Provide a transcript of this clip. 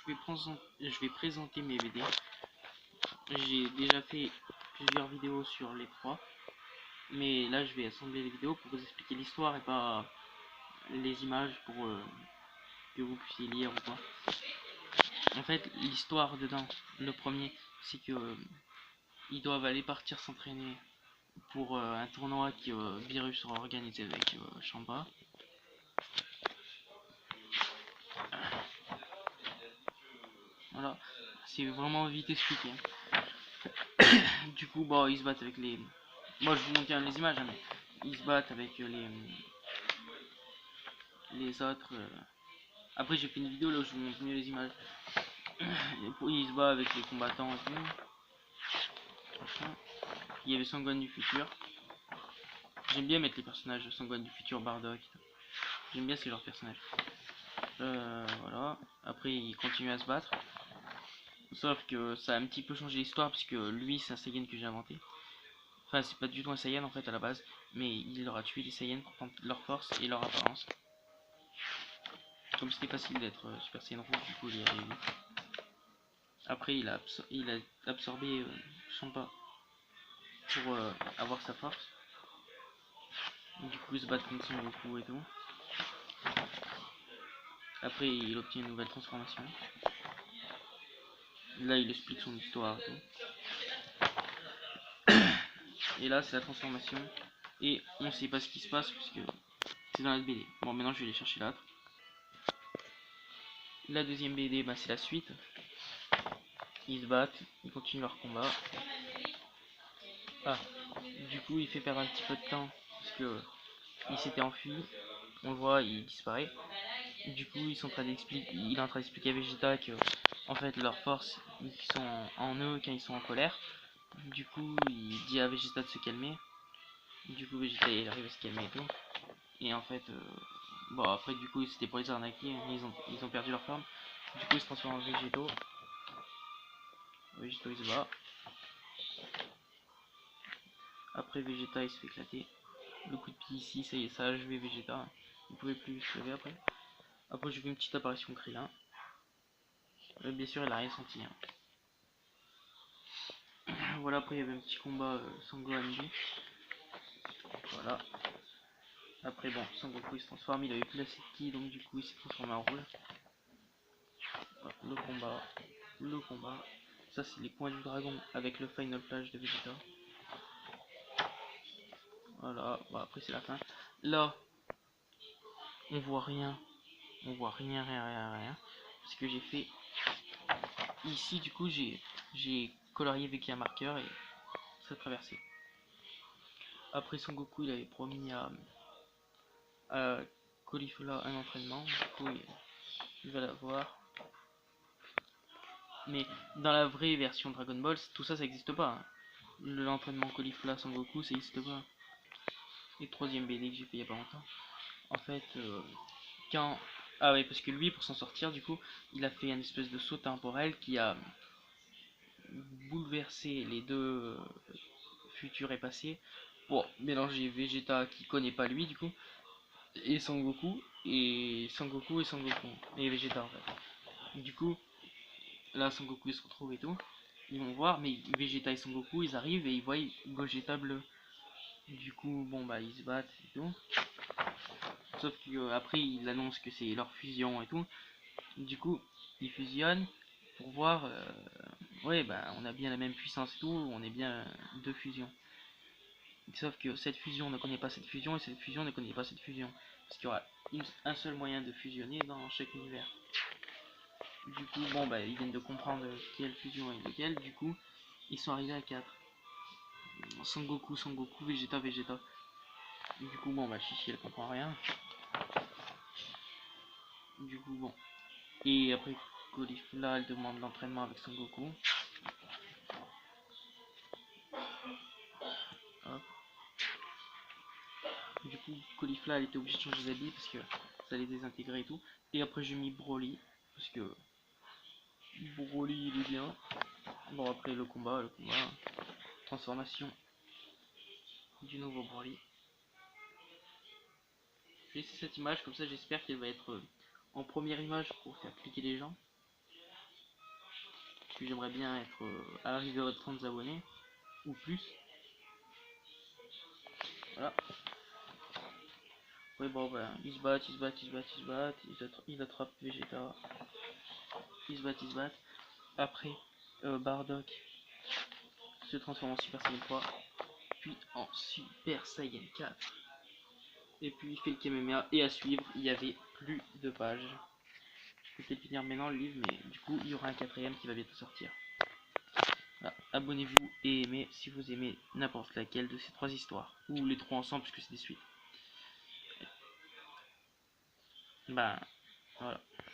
je vais présenter mes BD. J'ai déjà fait plusieurs vidéos sur les trois, mais là je vais assembler les vidéos pour vous expliquer l'histoire et pas les images pour que vous puissiez lire ou quoi. En fait, l'histoire dedans, le premier, c'est que ils doivent aller partir s'entraîner pour un tournoi que Virus aura organisé avec Champa. Voilà, c'est vraiment vite expliqué. Du coup, bon, ils se battent avec les. Moi, je vous montre les images, hein, mais ils se battent avec les autres. Après, j'ai fait une vidéo là où je vous montre mieux les images. Ils se battent avec les combattants et tout. Franchement, il y avait Sangwan du futur. J'aime bien mettre les personnages de Sangwan du futur, Bardock. J'aime bien ces genres de personnages. Voilà. Après, ils continuent à se battre. Sauf que ça a un petit peu changé l'histoire, puisque lui, c'est un Saiyan que j'ai inventé. Enfin, c'est pas du tout un Saiyan en fait à la base, mais il aura tué des Saiyans pour prendre leur force et leur apparence. Comme c'était facile d'être Super Saiyan rouge, du coup, il y a eu. Après, il a absorbé Champa pour avoir sa force. Du coup, il se bat contre son Goku et tout. Après, il obtient une nouvelle transformation. Là, il explique son histoire et tout. Et là, c'est la transformation. Et on sait pas ce qui se passe puisque c'est dans la BD. Bon, maintenant, je vais aller chercher l'autre. La deuxième BD, bah, c'est la suite. Ils se battent, ils continuent leur combat. Ah, du coup, il fait perdre un petit peu de temps parce que il s'était enfui. On le voit, il disparaît. Du coup, il est en train d'expliquer à Vegeta que, en fait, leurs forces, ils sont en eux quand ils sont en colère. Du coup, il dit à Vegeta de se calmer. Du coup, Vegeta il arrive à se calmer et tout. Et en fait, bon, après, du coup, c'était pour les arnaquer. Ils ont perdu leur forme. Du coup, ils se transforment en Végéto. Végéto, il se bat. Après, Vegeta, il se fait éclater. Le coup de pied ici, ça y est, ça a achevé Vegeta. Il pouvait plus se lever après. Après, j'ai vu une petite apparition Krillin. Bien sûr, il a rien senti. Hein. Voilà, après, il y avait un petit combat Sangohan. Voilà. Après, bon, Sangoku il se transforme. Il avait plus la ki, donc du coup, il s'est transformé en rouge. Voilà, le combat. Ça, c'est les points du dragon avec le Final Flash de Vegeta. Voilà, bon, après, c'est la fin. Là, on voit rien. On voit rien. Parce que j'ai fait ici, du coup, j'ai colorié avec un marqueur et ça a traversé. Après, Son Goku, il avait promis à Caulifla un entraînement. Du coup, il va l'avoir. Mais dans la vraie version Dragon Ball, tout ça, ça n'existe pas. Hein. L'entraînement Caulifla Son Goku, ça n'existe pas. Et troisième BD que j'ai fait il y a pas longtemps. En fait, quand. Ah ouais, parce que lui, pour s'en sortir, du coup, il a fait une espèce de saut temporel qui a bouleversé les deux futurs et passés pour mélanger Vegeta qui connaît pas lui, du coup, et Sangoku, et Sangoku. Et Vegeta en fait. Du coup, là, Sangoku il se retrouve et tout. Ils vont voir, mais Vegeta et Sangoku ils arrivent et ils voient Gogeta bleu. Du coup, bon bah ils se battent et tout. Sauf qu'après ils annoncent que c'est leur fusion et tout. Du coup, ils fusionnent pour voir. Ouais, bah on a bien la même puissance et tout, on est bien deux fusions. Sauf que cette fusion ne connaît pas cette fusion et cette fusion ne connaît pas cette fusion. Parce qu'il y aura un seul moyen de fusionner dans chaque univers. Du coup, bon bah ils viennent de comprendre quelle fusion est lequel. Du coup, ils sont arrivés à 4. Sangoku, Vegeta, Vegeta. Du coup, bon bah Chichi elle comprend rien. Du coup, bon. Et après, Caulifla elle demande l'entraînement avec Sangoku. Hop. Du coup, Caulifla elle était obligée de changer d'habit parce que ça allait désintégrer et tout. Et après, j'ai mis Broly parce que Broly il est bien. Bon, après le combat, transformation du nouveau Broly. J'ai laissé cette image comme ça, j'espère qu'elle va être en première image pour faire cliquer les gens. que j'aimerais bien être à l'arrivée de 30 abonnés ou plus. Voilà. Oui, bon, ben, ils se battent, ils attrapent Vegeta, ils se battent. Après, Bardock se transforme en Super Saiyan 3, puis en Super Saiyan 4. Et puis il fait le Kamehameha, et à suivre, il y avait plus de pages. Je peux peut-être finir maintenant le livre, mais du coup, il y aura un quatrième qui va bientôt sortir. Voilà. Abonnez-vous et aimez si vous aimez n'importe laquelle de ces 3 histoires. Ou les 3 ensemble, puisque c'est des suites. Ben, voilà.